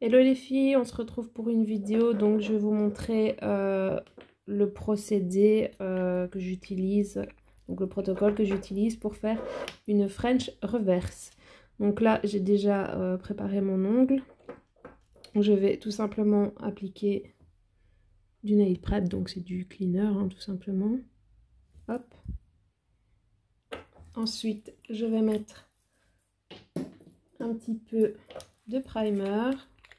Hello les filles, on se retrouve pour une vidéo. Donc je vais vous montrer le procédé que j'utilise, donc le protocole que j'utilise pour faire une French reverse. Donc là j'ai déjà préparé mon ongle. Je vais tout simplement appliquer du nail prep, donc c'est du cleaner hein, tout simplement. Hop. Ensuite je vais mettre un petit peu de primer.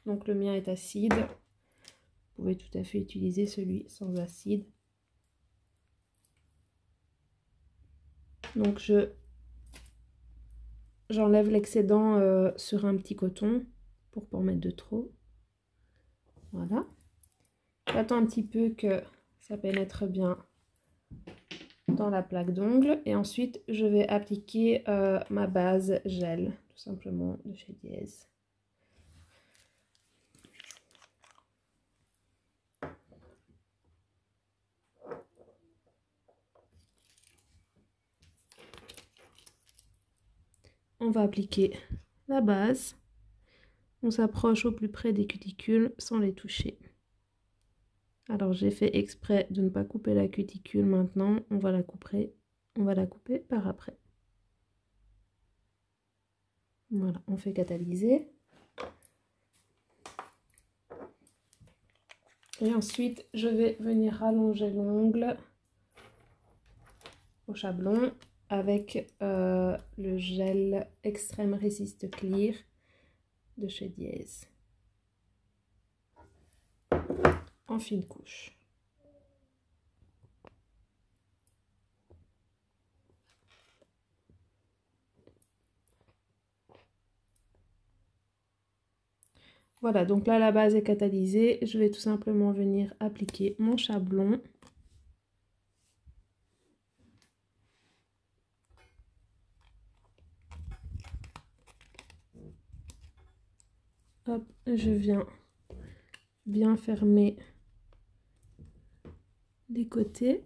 Donc le mien est acide. Vous pouvez tout à fait utiliser celui sans acide. Donc j'enlève l'excédent sur un petit coton pour pas en mettre de trop. Voilà. J'attends un petit peu que ça pénètre bien dans la plaque d'ongle. Et ensuite, je vais appliquer ma base gel, tout simplement de chez Dièse. On va appliquer la base. On s'approche au plus près des cuticules sans les toucher. Alors j'ai fait exprès de ne pas couper la cuticule maintenant. On va la couper par après. Voilà, on fait catalyser. Et ensuite, je vais venir rallonger l'ongle au chablon avec le gel Extreme Resist Clear de chez Dièse. En fine couche. Voilà, donc là la base est catalysée. Je vais tout simplement venir appliquer mon chablon. Hop, je viens bien fermer les côtés.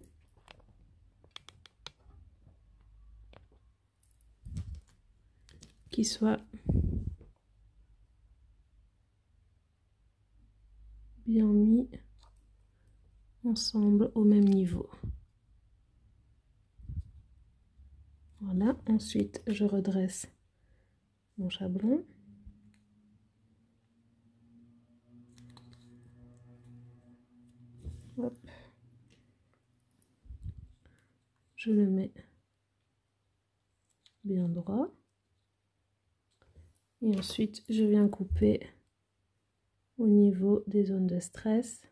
Qui soit bien mis ensemble au même niveau. Voilà, ensuite je redresse mon chablon. Hop. Je le mets bien droit. Et ensuite, je viens couper au niveau des zones de stress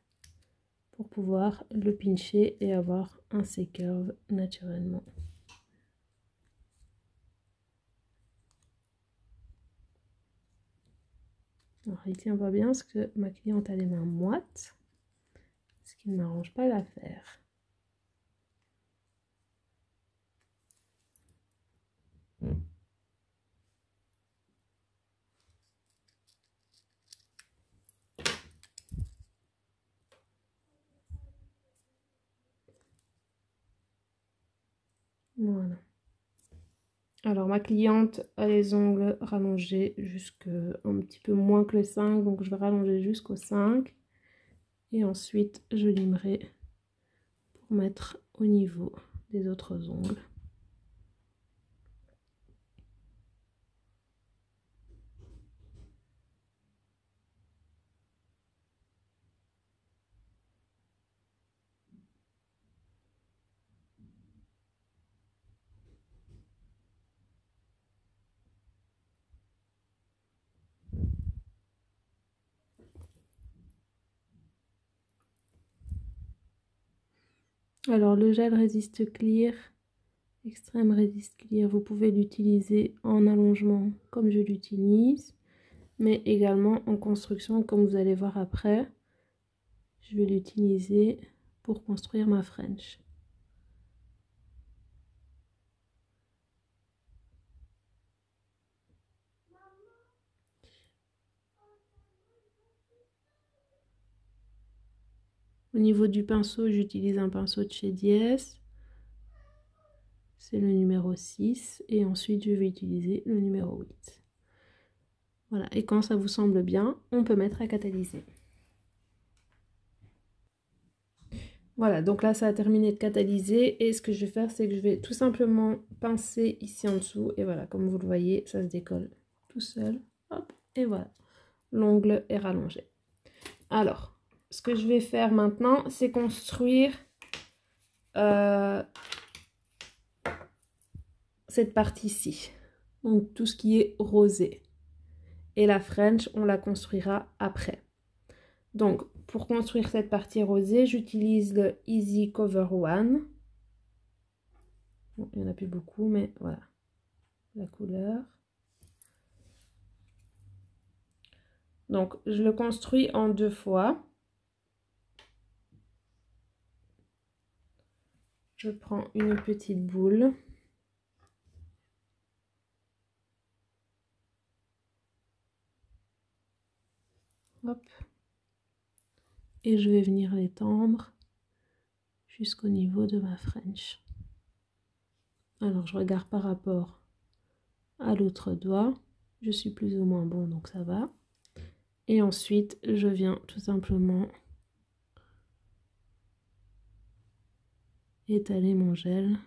pour pouvoir le pincher et avoir un C-curve naturellement. Alors, il tient pas bien parce que ma cliente a les mains moites, ce qui ne m'arrange pas l'affaire. Voilà. Alors ma cliente a les ongles rallongés jusqu'à un petit peu moins que le 5, donc je vais rallonger jusqu'au 5. Et ensuite je limerai pour mettre au niveau des autres ongles. Alors le gel Resist Clear, Extreme Resist Clear, vous pouvez l'utiliser en allongement comme je l'utilise, mais également en construction comme vous allez voir après. Je vais l'utiliser pour construire ma French. Au niveau du pinceau, j'utilise un pinceau de chez Dièse. C'est le numéro 6. Et ensuite, je vais utiliser le numéro 8. Voilà, et quand ça vous semble bien, on peut mettre à catalyser. Voilà, donc là ça a terminé de catalyser et ce que je vais faire c'est que je vais tout simplement pincer ici en dessous et voilà, comme vous le voyez, ça se décolle tout seul. Hop, et voilà, l'ongle est rallongé. Alors, ce que je vais faire maintenant, c'est construire cette partie-ci. Donc tout ce qui est rosé. Et la French, on la construira après. Donc, pour construire cette partie rosée, j'utilise le Easy Cover One. Bon, il n'y en a plus beaucoup, mais voilà la couleur. Donc, je le construis en 2 fois. Je prends une petite boule. Hop. Et je vais venir l'étendre jusqu'au niveau de ma French. Alors, je regarde par rapport à l'autre doigt. Je suis plus ou moins bon, donc ça va. Et ensuite, je viens tout simplement étaler mon gel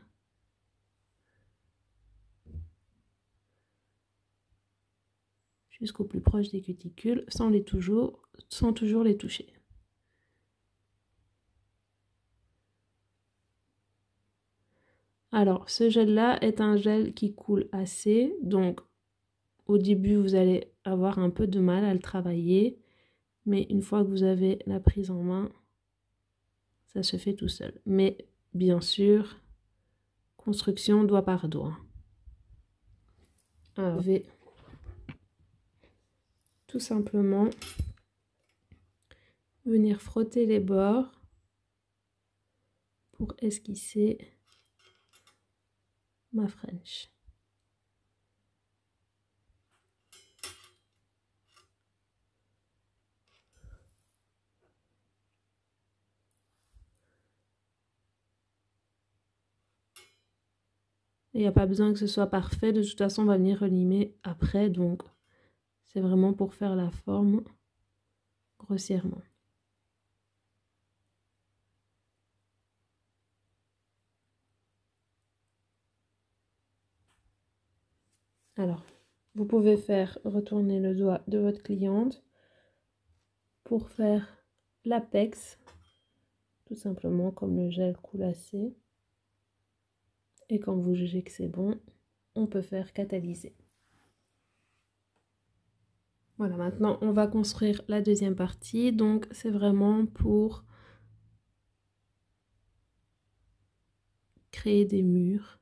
jusqu'au plus proche des cuticules sans toujours les toucher. Alors, ce gel-là est un gel qui coule assez, donc au début, vous allez avoir un peu de mal à le travailler, mais une fois que vous avez la prise en main, ça se fait tout seul. Mais bien sûr, construction doigt par doigt. Alors, je vais tout simplement venir frotter les bords pour esquisser ma French. Il n'y a pas besoin que ce soit parfait, de toute façon on va venir relimer après, donc c'est vraiment pour faire la forme grossièrement. Alors, vous pouvez faire retourner le doigt de votre cliente pour faire l'apex, tout simplement comme le gel coule assez. Et quand vous jugez que c'est bon, on peut faire catalyser. Voilà, maintenant on va construire la deuxième partie. Donc c'est vraiment pour créer des murs.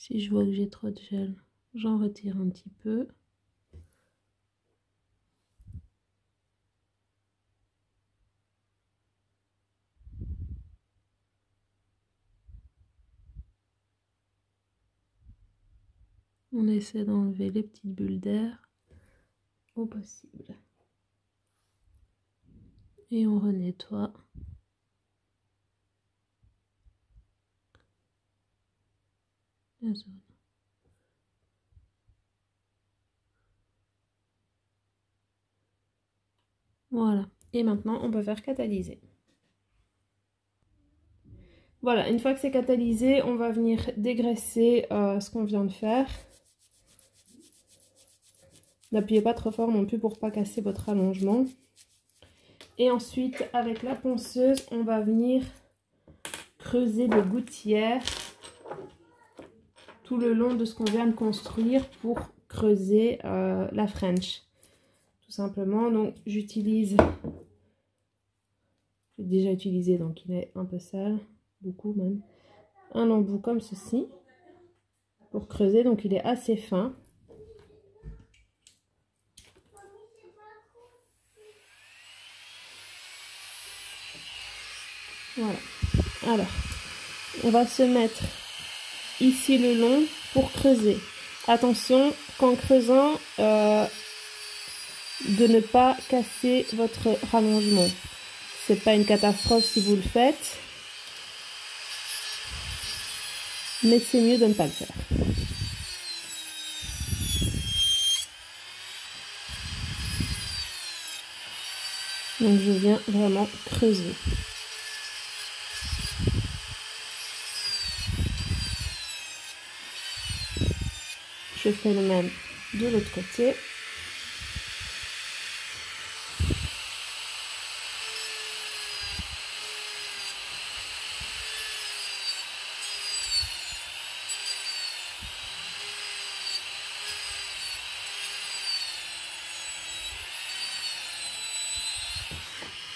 Si je vois que j'ai trop de gel, j'en retire un petit peu. On essaie d'enlever les petites bulles d'air au possible. Et on renettoie. La zone. Voilà. Et maintenant, on peut faire catalyser. Voilà, une fois que c'est catalysé, on va venir dégraisser ce qu'on vient de faire. N'appuyez pas trop fort non plus pour pas casser votre allongement. Et ensuite, avec la ponceuse, on va venir creuser des gouttières tout le long de ce qu'on vient de construire pour creuser la French. Tout simplement, donc j'utilise, j'ai déjà utilisé, donc il est un peu sale, beaucoup même, un embout comme ceci pour creuser, donc il est assez fin. Voilà. Alors, on va se mettre ici le long pour creuser. Attention, qu'en creusant, de ne pas casser votre rallongement. C'est pas une catastrophe si vous le faites, mais c'est mieux de ne pas le faire. Donc je viens vraiment creuser. Je fais le même de l'autre côté.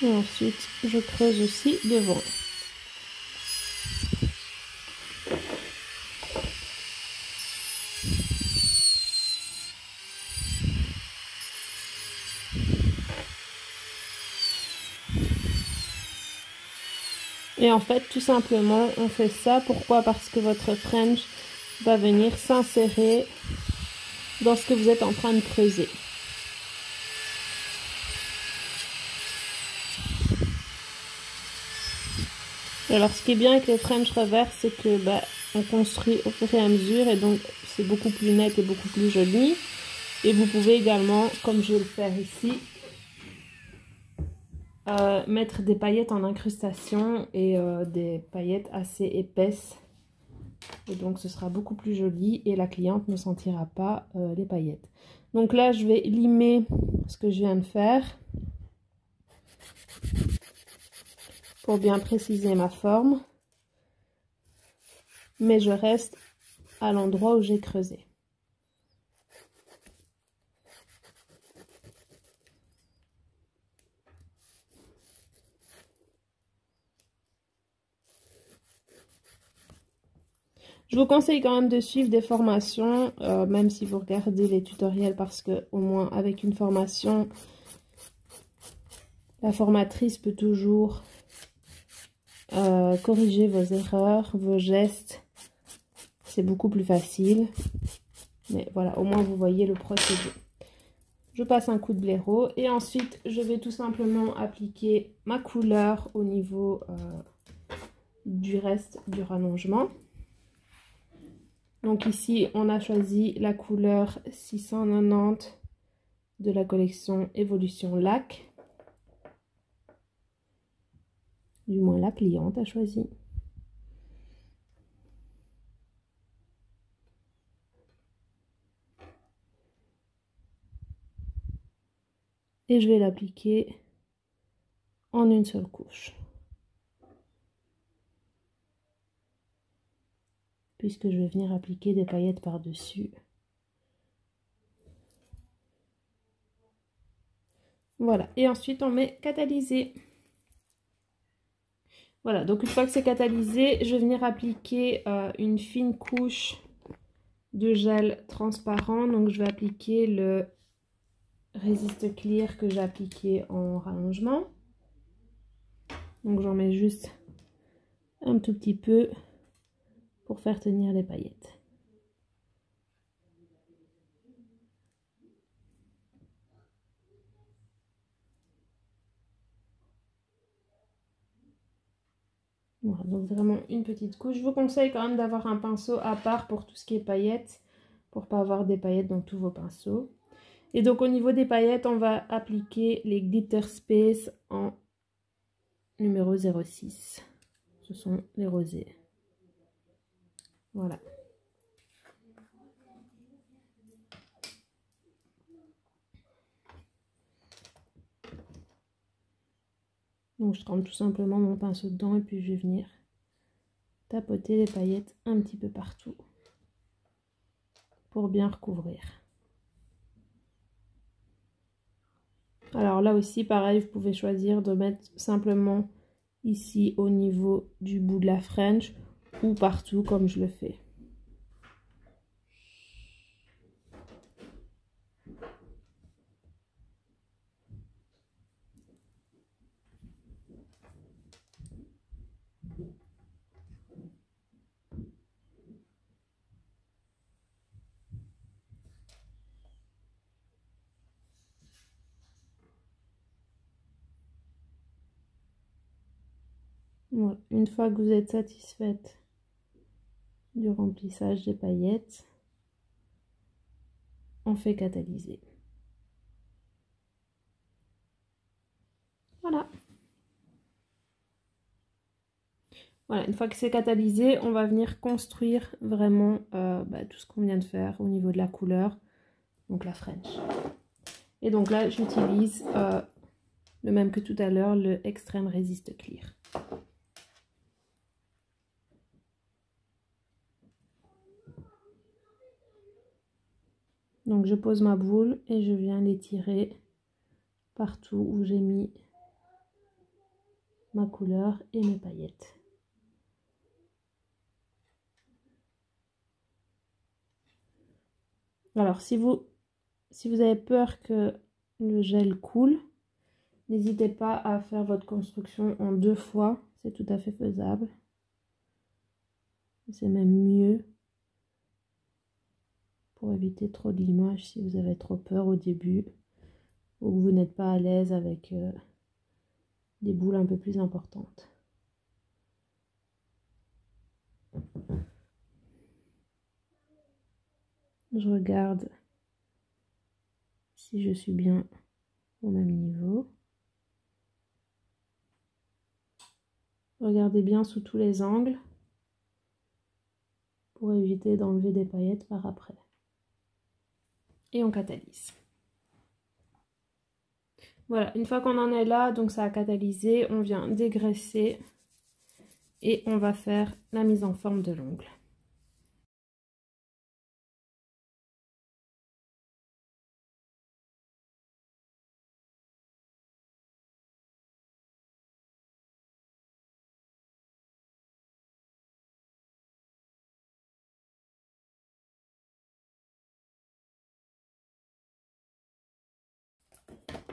Et ensuite, je creuse aussi devant. Et en fait, tout simplement, on fait ça. Pourquoi? Parce que votre French va venir s'insérer dans ce que vous êtes en train de creuser. Alors, ce qui est bien avec les French reverse, c'est que on construit au fur et à mesure et donc c'est beaucoup plus net et beaucoup plus joli. Et vous pouvez également, comme je vais le faire ici, mettre des paillettes en incrustation et des paillettes assez épaisses. Et donc ce sera beaucoup plus joli et la cliente ne sentira pas les paillettes. Donc là, je vais limer ce que je viens de faire pour bien préciser ma forme. Mais je reste à l'endroit où j'ai creusé. Je vous conseille quand même de suivre des formations, même si vous regardez les tutoriels, parce que au moins avec une formation, la formatrice peut toujours corriger vos erreurs, vos gestes. C'est beaucoup plus facile. Mais voilà, au moins vous voyez le procédé. Je passe un coup de blaireau et ensuite je vais tout simplement appliquer ma couleur au niveau du reste du rallongement. Donc ici, on a choisi la couleur 690 de la collection Évolution Lac. Du moins, la cliente a choisi. Et je vais l'appliquer en une seule couche. Puisque je vais venir appliquer des paillettes par-dessus. Voilà, et ensuite on met catalysé. Voilà, donc une fois que c'est catalysé, je vais venir appliquer une fine couche de gel transparent. Donc je vais appliquer le Resist Clear que j'ai appliqué en rallongement. Donc j'en mets juste un tout petit peu pour faire tenir les paillettes. Voilà, donc vraiment une petite couche. Je vous conseille quand même d'avoir un pinceau à part pour tout ce qui est paillettes, pour pas avoir des paillettes dans tous vos pinceaux. Et donc au niveau des paillettes, on va appliquer les Glitter Space en numéro 06. Ce sont les rosés. Voilà. Donc je trempe tout simplement mon pinceau dedans et puis je vais venir tapoter les paillettes un petit peu partout pour bien recouvrir. Alors là aussi pareil, vous pouvez choisir de mettre simplement ici au niveau du bout de la French ou partout comme je le fais. Voilà. Une fois que vous êtes satisfaite du remplissage des paillettes, on fait catalyser. Voilà. Voilà, une fois que c'est catalysé, on va venir construire vraiment tout ce qu'on vient de faire au niveau de la couleur, donc la French. Et donc là, j'utilise le même que tout à l'heure, le Extreme Resist Clear. Donc je pose ma boule et je viens l'étirer partout où j'ai mis ma couleur et mes paillettes. Alors si vous avez peur que le gel coule, n'hésitez pas à faire votre construction en 2 fois, c'est tout à fait faisable. C'est même mieux pour éviter trop de limage si vous avez trop peur au début ou que vous n'êtes pas à l'aise avec des boules un peu plus importantes. Je regarde si je suis bien au même niveau. Regardez bien sous tous les angles pour éviter d'enlever des paillettes par après. Et on catalyse. Voilà, une fois qu'on en est là, donc ça a catalysé, on vient dégraisser et on va faire la mise en forme de l'ongle.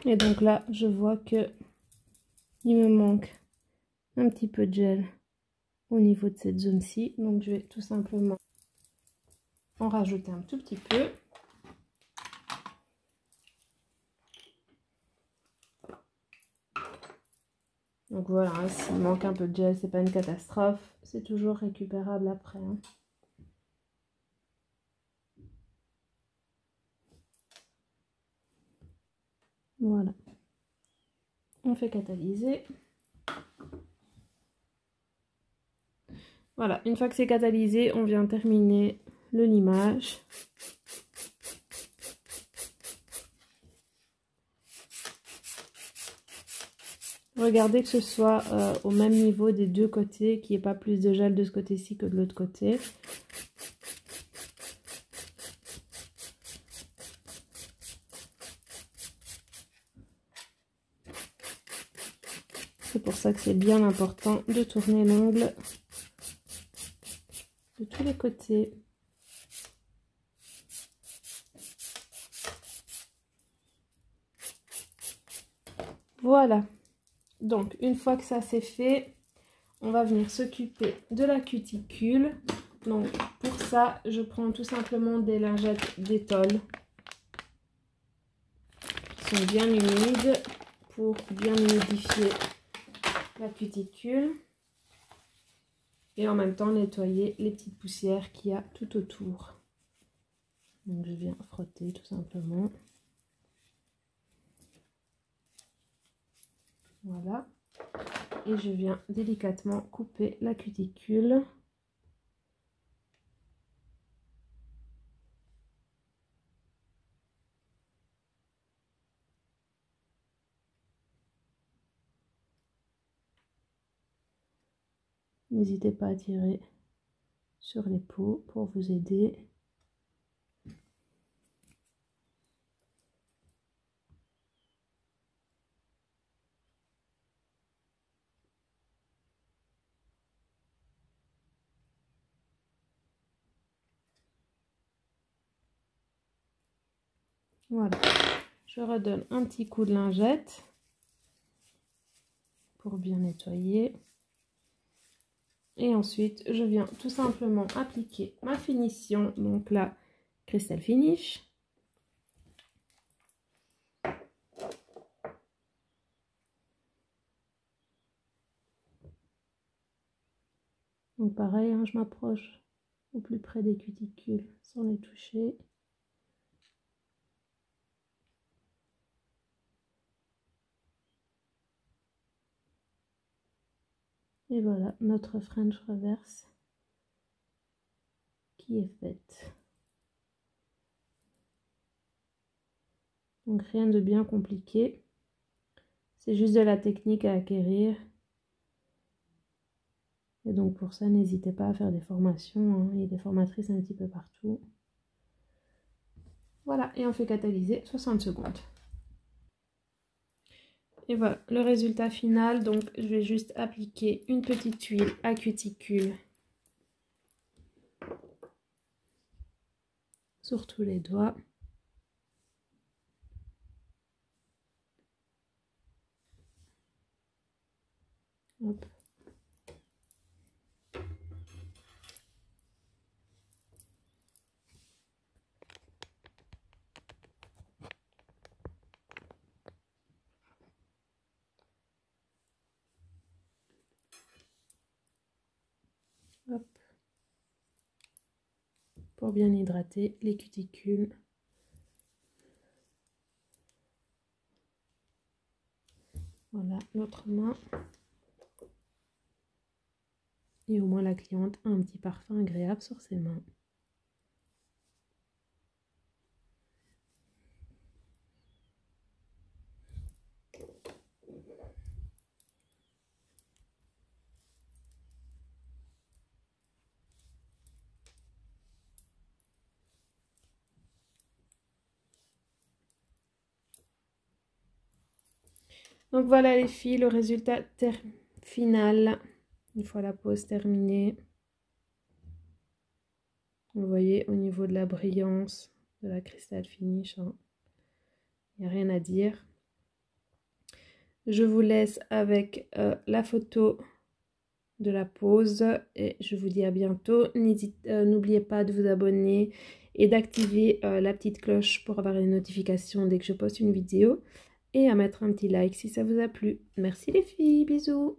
Et donc là, je vois que il me manque un petit peu de gel au niveau de cette zone-ci. Donc je vais tout simplement en rajouter un tout petit peu. Donc voilà, hein, s'il manque un peu de gel, c'est pas une catastrophe. C'est toujours récupérable après. Hein. Voilà. On fait catalyser. Voilà, une fois que c'est catalysé, on vient terminer le limage. Regardez que ce soit au même niveau des deux côtés, qu'il n'y ait pas plus de gel de ce côté-ci que de l'autre côté. C'est pour ça que c'est bien important de tourner l'ongle de tous les côtés. Voilà. Donc, une fois que ça c'est fait, on va venir s'occuper de la cuticule. Donc, pour ça, je prends tout simplement des lingettes Dettol qui sont bien humides pour bien humidifier la cuticule et en même temps nettoyer les petites poussières qu'il y a tout autour. Donc, je viens frotter tout simplement. Voilà. Et je viens délicatement couper la cuticule. N'hésitez pas à tirer sur les peaux pour vous aider. Voilà, je redonne un petit coup de lingette pour bien nettoyer. Et ensuite, je viens tout simplement appliquer ma finition, donc la Crystal Finish. Donc pareil, hein, je m'approche au plus près des cuticules sans les toucher. Et voilà, notre French reverse qui est faite. Donc rien de bien compliqué. C'est juste de la technique à acquérir. Et donc pour ça, n'hésitez pas à faire des formations. Hein. Il y a des formatrices un petit peu partout. Voilà, et on fait catalyser 60 secondes. Et voilà, le résultat final. Donc je vais juste appliquer une petite huile à cuticule sur tous les doigts. Hop. Hop. Pour bien hydrater les cuticules. Voilà, l'autre main. Et au moins la cliente a un petit parfum agréable sur ses mains. Donc voilà les filles, le résultat final. Une fois la pose terminée. Vous voyez au niveau de la brillance, de la Crystal Finish, hein, il n'y a rien à dire. Je vous laisse avec la photo de la pose et je vous dis à bientôt. N'oubliez pas de vous abonner et d'activer la petite cloche pour avoir les notifications dès que je poste une vidéo et à mettre un petit like si ça vous a plu. Merci les filles, bisous.